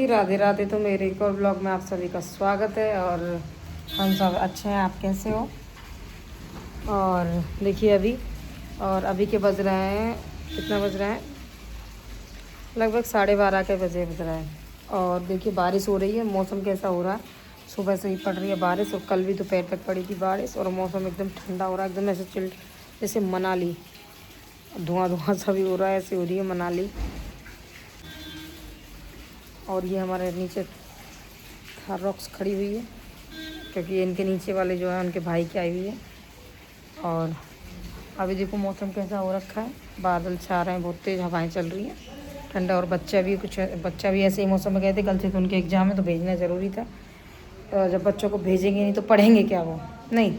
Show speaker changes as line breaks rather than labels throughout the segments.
जी, राधे राधे। तो मेरे एक और ब्लॉग में आप सभी का स्वागत है। और हम सब अच्छे हैं, आप कैसे हो? और देखिए अभी के बज रहे हैं, कितना बज रहा है, लगभग 12:30 के बज रहा है। और देखिए बारिश हो रही है, मौसम कैसा हो रहा है, सुबह से ही पड़ रही है बारिश। और कल भी दोपहर तक पड़ी थी बारिश। और मौसम एकदम ठंडा हो रहा है, एकदम ऐसे चिल्ड, जैसे मनाली, धुआं धुआं सा भी हो रहा है, ऐसे हो रही है मनाली। और ये हमारे नीचे थार रॉक्स खड़ी हुई है, क्योंकि इनके नीचे वाले जो है उनके भाई की आई हुई है। और अभी देखो मौसम कैसा हो रखा है, बादल छा रहे हैं, बहुत तेज़ हवाएं चल रही हैं, ठंडा। और बच्चा भी ऐसे ही मौसम में गए थे, कल से तो उनके एग्ज़ाम है तो भेजना ज़रूरी था। और जब बच्चों को भेजेंगे नहीं तो पढ़ेंगे क्या वो? नहीं,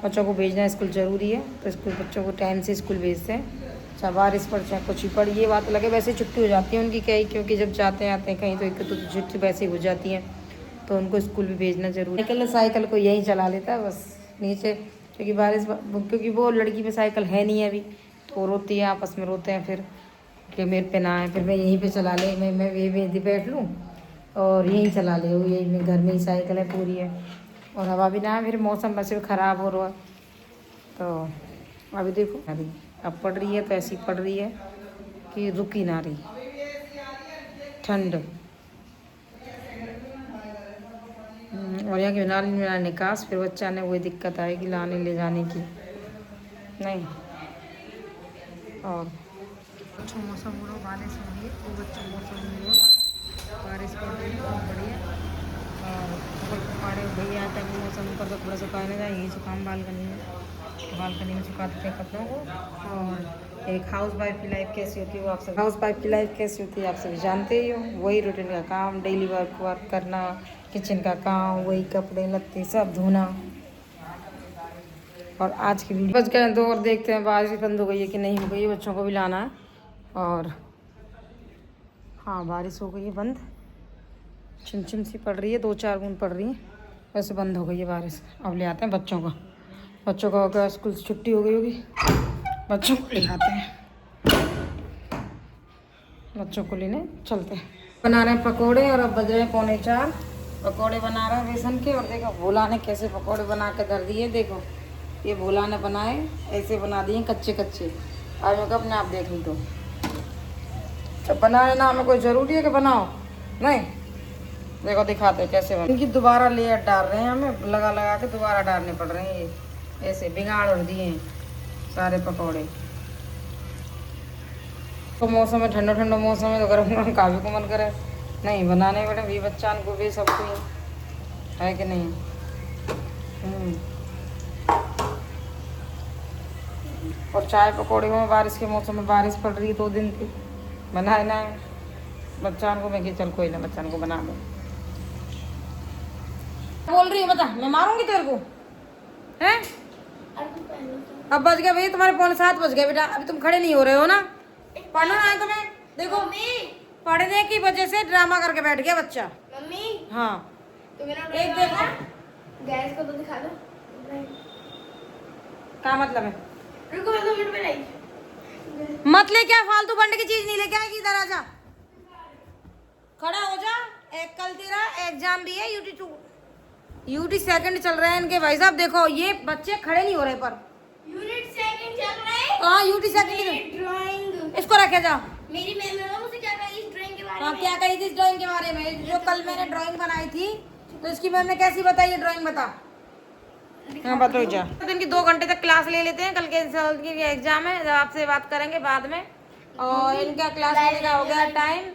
बच्चों को भेजना स्कूल ज़रूरी है, तो स्कूल बच्चों को टाइम से स्कूल भेजते हैं, चाहे बारिश पड़ चाहे कुछ ही पड़। ये बात लगे वैसे छुट्टी हो जाती है उनकी क्या ही, क्योंकि जब जाते आते हैं कहीं तो एक तो छुट्टी वैसे ही हो जाती है, तो उनको स्कूल भी भेजना जरूरी है। साइकिल को यही चला लेता है बस नीचे, क्योंकि वो लड़की पे साइकिल है नहीं है अभी, तो रोती है, आपस में रोते हैं फिर कि मेरे पे ना आए। फिर मैं यहीं पे चला ले, मैं यहीं बैठ लूँ और यहीं चला ले, वो यही घर में ही साइकिल है पूरी है, और हवा भी ना है। फिर मौसम वैसे भी ख़राब हो रहा है, तो अभी देखो अभी अब पड़ रही है, तो ऐसी पड़ रही है कि रुक ही ना रही ठंड। और यहाँ की नाली मेरा निकास, फिर बच्चा ने वही दिक्कत आएगी लाने ले जाने की, नहीं। और अच्छा मौसम हो रहा, बारिश हो रही है, खूब अच्छा मौसम हो रहा, बारिश पड़ रही है बहुत बढ़िया। और पहाड़े भैया आता है मौसम पर, तो थोड़ा सुखाने जाए, यही सुखाम बालकनी में सुखा देते हैं कपड़ों को। और एक हाउस वाइफ की लाइफ कैसी होती है वो आप सब, हाउस वाइफ की लाइफ कैसी होती है आप सभी जानते ही हो। वही रूटीन का काम, डेली वर्क करना, किचन का काम, वही कपड़े लत्ते सब धोना। और आज की वीडियो बच गए तो, और देखते हैं बारिश बंद हो गई है कि नहीं हो गई है, बच्चों को भी लाना है। और हाँ, बारिश हो गई है बंद, छिम सी पड़ रही है, 2-4 बूंद पड़ रही है, वैसे बंद हो गई है बारिश। अब ले आते हैं बच्चों को अगर स्कूल से छुट्टी हो गई होगी, बच्चों को ले आते हैं, बच्चों को लेने चलते हैं। बना रहे हैं पकोड़े, और अब बज रहे हैं 3:45, पकोड़े बना रहे हैं बेसन के। और देखो भोला ने कैसे पकोड़े बना के धर दिए, देखो ये भोला ने बनाए, ऐसे बना दिए कच्चे कच्चे। आज मैं अपने आप देख ली, तो जब बनाने ना हमें कोई ज़रूरी है कि बनाओ, नहीं। देखो दिखाते कैसे बना, इनकी दोबारा लेयर डाल रहे हैं, हमें लगा के दोबारा डालने पड़ रहे हैं, ये ऐसे बिगाड़ और दिए हैं सारे पकौड़े। तो मौसम है ठंडा मौसम है, तो गर्म गरम काफ़ी को मन करे, नहीं बनाने पड़े भी, बच्चा को भी, सबको है कि नहीं। और चाय पकौड़े में बारिश के मौसम में, बारिश पड़ रही है 2 दिन थी, बनाए ना बच्चा को, मैं कि चल कोई ना बच्चा को बना दो। बोल रही है बता, मैं मारूंगी तेरे को, हैं? अब बज गया भैया तुम्हारे 6:45 बज गए बेटा, अभी तुम खड़े नहीं हो रहे हो ना, पढ़ना है तुम्हें। देखो पढ़ने की वजह से ड्रामा करके बैठ गया बच्चा। मम्मी हाँ, तो एक देखो गैस को तो दिखा दो, क्या मतलब है? रुको मैं 2 मिनट में लाई, मत ले, क्या फालतू बनने की चीज नहीं लेके आएगी, इधर आ जा, खड़ा हो जा। एक कल तेरा एग्जाम भी है, यूटी सेकंड चल रहे हैं इनके भाई साहब। देखो ये बच्चे खड़े नहीं हो रहे, पर यूनिट सेकंड चल रहा है। हाँ यूटी सेकंड ड्राइंग, इसको रखे जा। मेरी मैम ने मुझसे क्या कही इस ड्राइंग के बारे में? हाँ क्या कही थी इस ड्राइंग के बारे में? जो कल मैंने ड्राइंग बनाई थी, तो इसकी मैम ने कैसी बताई ये ड्राइंग, बता। हाँ बताओ जा। तो इनकी 2 घंटे तक क्लास ले लेते हैं, कल के एग्जाम है, आपसे बात करेंगे बाद में। और इनका क्लास लेने का हो गया टाइम,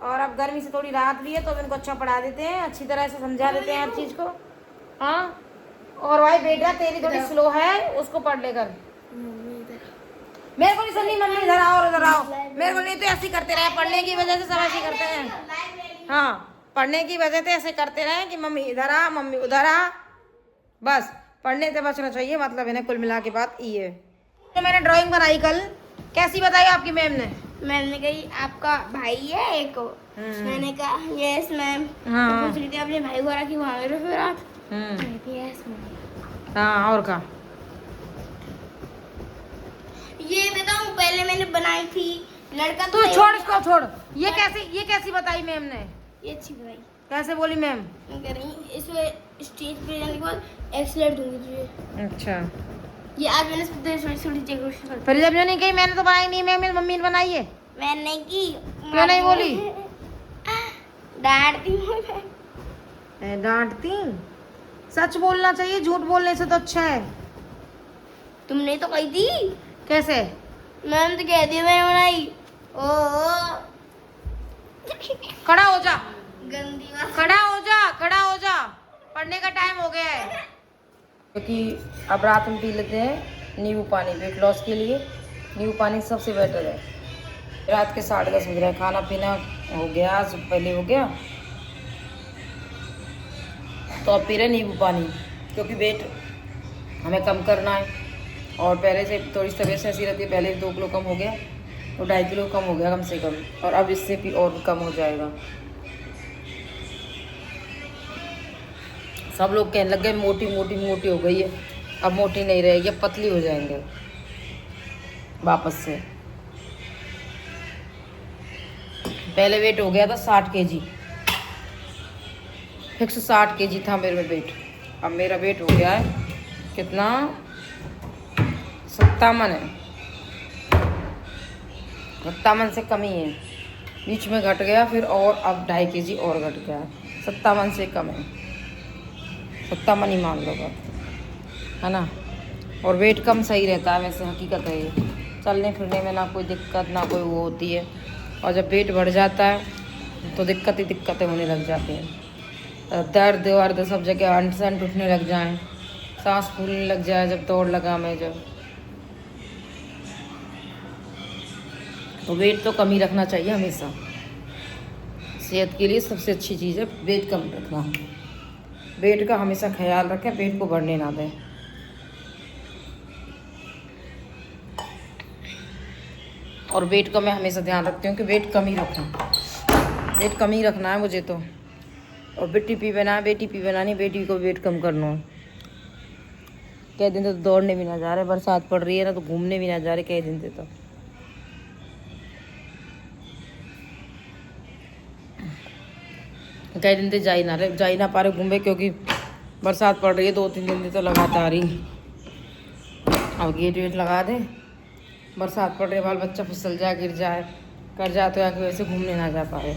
और अब गर्मी से थोड़ी राहत भी है, तो इनको अच्छा पढ़ा देते हैं, अच्छी तरह से समझा देते हैं हर चीज़ को। हाँ, और भाई बेटा तेरी थोड़ी स्लो है, उसको पढ़ लेकर। मेरे को नहीं सुननी मम्मी, इधर आओ और इधर आओ, मेरे को नहीं, तो ऐसे करते रहे, पढ़ने की वजह से सब ऐसे करते हैं। हाँ, पढ़ने की वजह से ऐसे करते रहे कि मम्मी इधर आ, मम्मी उधर आ, बस पढ़ने से बचना चाहिए, मतलब इन्हें कुल मिला के बात ये है। तो मैंने ड्राइंग बनाई कल, कैसी बताई आपकी मैम ने?
मैम ने कही आपका भाई है एक, मैंने कहा यस मैम।
हाँ,
पूछ रही थी अपने भाई को रखी वहाँ मेरे फिर आप यस
मैम। हाँ और का
ये बताऊँ, पहले मैंने बनाई थी लड़का,
तू छोड़ इसको, छोड़ ये कैसी बताई मैम ने?
ये अच्छी भाई
कैसे बोली मैम?
कह रही इसमें स्टेज पे जाने के बाद एक्सीलेंट दूंगी तुझे।
अच्छा,
ये आज मैंने थोड़ी डेकोरेशन
फिर जब जो नहीं कही मैंने तो बनाई नहीं, मैम मेरी मम्मी ने बनाई है।
मैंने की।
क्यों नहीं बोली?
डांटती हूँ।
डांटती? सच बोलना चाहिए, झूठ बोलने से तो अच्छा है।
तुमने तो कही थी।
कैसे?
मैम तो कह दी मैंने बनाई। ओ
खड़ा हो जा,
गंदी बात।
खड़ा हो जा, पढ़ने का टाइम हो गया है। क्योंकि अब रात में पी लेते हैं नींबू पानी वेट लॉस के लिए। नींबू पानी सबसे बेटर है। रात के 10:30 बज रहे हैं, खाना पीना हो गया, आज पहले हो गया, तो अब पी रहे नींबू पानी, क्योंकि वेट हमें कम करना है। और पहले से थोड़ी तबीयत ऐसी रहती है, पहले 2 किलो कम हो गया, तो 2.5 किलो कम हो गया कम से कम, और अब इससे भी और कम हो जाएगा। सब लोग कहने लग गए मोटी हो गई है। अब मोटी नहीं रहेगी, अब पतली हो जाएंगे वापस से। पहले वेट हो गया था 60 kg, फिक्स 60 kg था मेरे में वेट। अब मेरा वेट हो गया है कितना, 57 है। 57 से कम ही है, बीच में घट गया फिर, और अब 2.5 kg और घट गया है। 57 से कम है, 57 ही मान लो बात, है ना। और वेट कम सही रहता है, वैसे हकीकत है ये। चलने फिरने में ना कोई दिक्कत, ना कोई वो होती है। और जब वेट बढ़ जाता है तो दिक्कतें होने लग जाती हैं। दर्द वर्द सब जगह, अंट से अंट उठने लग जाएं, सांस फूलने लग जाए जब दौड़ लगा मैं जब। तो वेट तो कम ही रखना चाहिए हमेशा, सेहत के लिए सबसे अच्छी चीज़ है वेट कम रखना। वेट का हमेशा ख्याल रखें, वेट को बढ़ने ना दें। और वेट का मैं हमेशा ध्यान रखती हूँ कि वेट कम ही रखूँ, वेट कम ही रखना है मुझे तो। और बेटी पी बनानी, बेटी को वेट कम करना है। कई दिन तो दौड़ने भी ना जा रहे, बरसात पड़ रही है ना, तो घूमने भी ना जा रहे कई दिन से। तो कई दिन से जा ही ना पा रहे घूमे, क्योंकि बरसात पड़ रही है 2-3 दिन से तो लगातार ही। अब गेट वेट लगा दे, बरसात पड़ रही है, बाल बच्चा फिसल जाए, गिर जाए, कर जाए, तो आके वैसे घूमने ना जा पा रहे।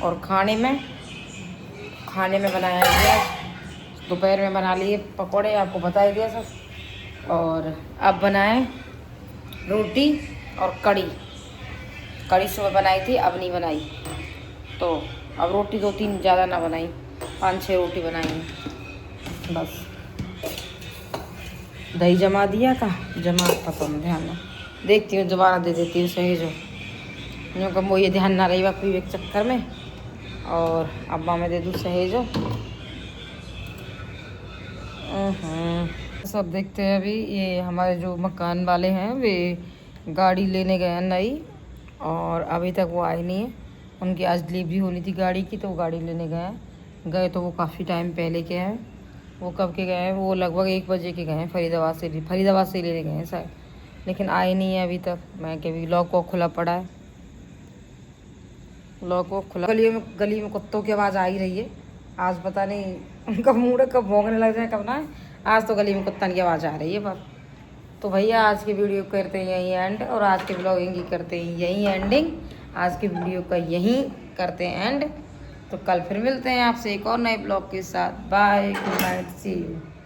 और खाने में बनाया गया, दोपहर में बना लिए पकौड़े, आपको बता ही दिया सब। और अब बनाए रोटी और कड़ी सुबह बनाई थी, अब नहीं बनाई, तो अब रोटी 2-3 ज़्यादा ना बनाई, 5-6 रोटी बनाई बस। दही जमा दिया था, जमा खत्म, ध्यान ना देखती हूँ, दोबारा दे देती हूँ सही जो कम वो, ये ध्यान ना रही बाकी एक चक्कर में। और अब्बा में दे दूँ सहेजो। सब देखते हैं। अभी ये हमारे जो मकान वाले हैं वे गाड़ी लेने गए हैं नई, और अभी तक वो आए नहीं है। उनकी आज डिलीवरी होनी थी गाड़ी की, तो वो गाड़ी लेने गए तो वो काफ़ी टाइम पहले के हैं। वो कब के गए हैं? वो लगभग 1 बजे के गए हैं, फरीदाबाद से लेने गए हैं शायद, लेकिन आए नहीं है अभी तक। मैं कि अभी लॉक वॉक खुला पड़ा है, लॉक वॉक खुला। गली में कुत्तों की आवाज़ आ ही रही है। आज पता नहीं उनका मूड है, कब भौंकने लग जाए कब ना। आज तो गली में कुत्ता की आवाज़ आ रही है पर। तो भैया आज की वीडियो करते हैं यहीं एंड, और आज के ब्लॉगिंग की करते हैं यहीं एंडिंग। आज की वीडियो का यहीं करते हैं एंड। तो कल फिर मिलते हैं आपसे एक और नए ब्लॉग के साथ। Bye, good night, see you.